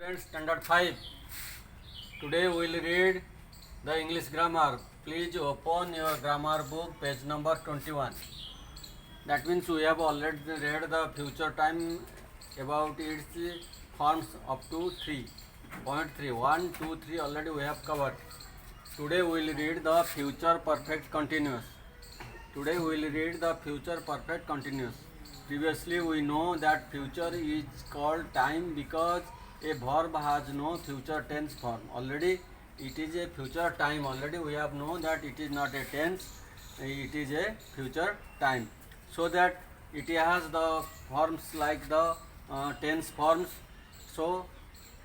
Students, Standard 5. Today we will read the English grammar. Please open your grammar book, page number 21. That means we have already read the future time about its forms up to 3.3. 1, 2, 3 already we have covered. Today we will read the future perfect continuous. Today we will read the future perfect continuous. Previously we know that future is called time because a verb has no future tense form. Already it is a future time. Already we have known that it is not a tense, it is a future time. So that it has the forms like the tense forms. So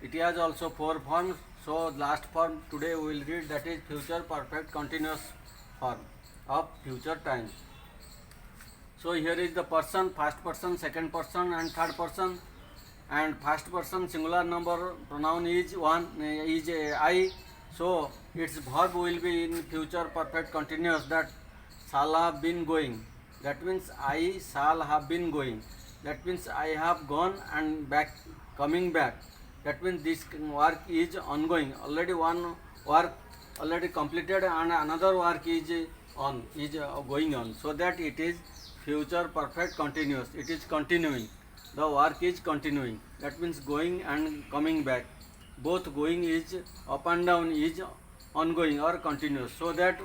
it has also 4 forms. So last form today we will read, that is future perfect continuous form of future time. So here is the person, first person, second person and third person. And first person singular number pronoun is I. So its verb will be in future perfect continuous, that shall have been going. That means I shall have been going. That means I have gone and back, coming back. That means this work is ongoing. Already one work already completed and another work is going on. So that it is future perfect continuous. It is continuing. The work is continuing. That means going and coming back. Both going is up and down is ongoing or continuous. So that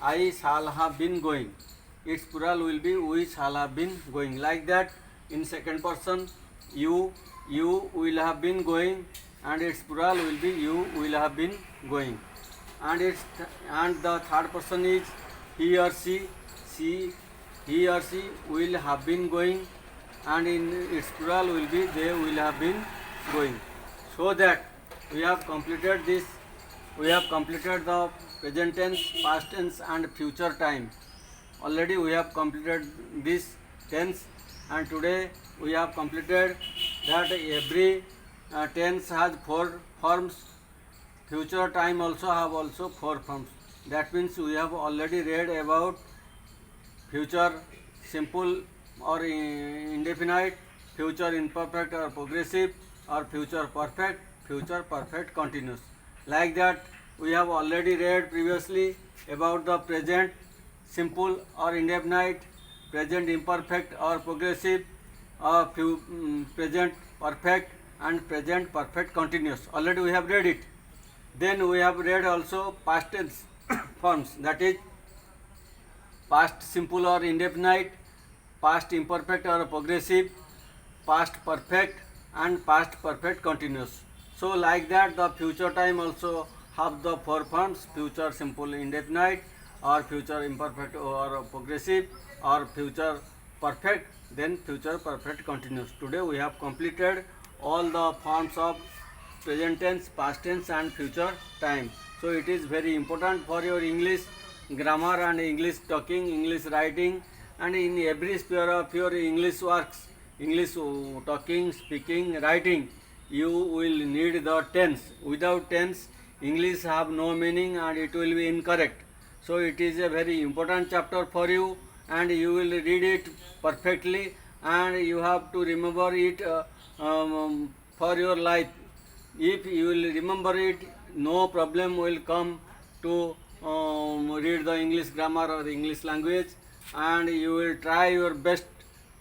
I shall have been going. Its plural will be we shall have been going. Like that in second person, you will have been going, and its plural will be you will have been going. And the third person is he or she will have been going, and in its plural will be they will have been going. So that we have completed this. We have completed the present tense, past tense and future time. Already we have completed this tense, and today we have completed that every tense has 4 forms. Future time also have 4 forms. That means we have already read about future simple or indefinite, future imperfect or progressive, or future perfect continuous. Like that we have already read previously about the present simple or indefinite, present imperfect or progressive, or present perfect and present perfect continuous. Already we have read it. Then we have read also past tense forms, that is past simple or indefinite, past imperfect or progressive, past perfect and past perfect continuous. So like that the future time also have the 4 forms: future simple indefinite, or future imperfect or progressive, or future perfect, then future perfect continuous. Today we have completed all the forms of present tense, past tense and future time. So it is very important for your English grammar and English talking, English writing, and in every sphere of your English works, English talking, speaking, writing, you will need the tense. Without tense, English have no meaning and it will be incorrect. So it is a very important chapter for you, and you will read it perfectly, and you have to remember it for your life. If you will remember it, no problem will come to read the English grammar or the English language, and you will try your best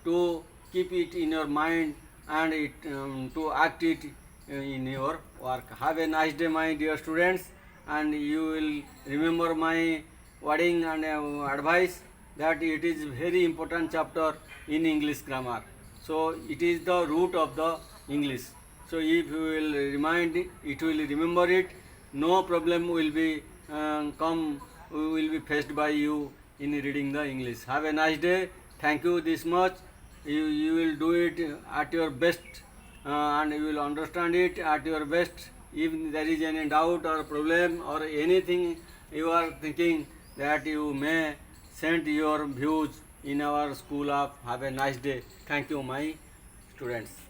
to keep it in your mind and to act it in your work. Have a nice day, my dear students, and you will remember my wording and advice, that it is very important chapter in English grammar. So it is the root of the English. So if you will remind it, it will remember it, no problem will be will be faced by you in reading the English. Have a nice day. Thank you this much. You will do it at your best, and you will understand it at your best. If there is any doubt or problem or anything you are thinking, that you may send your views in our school of. Have a nice day. Thank you, my students.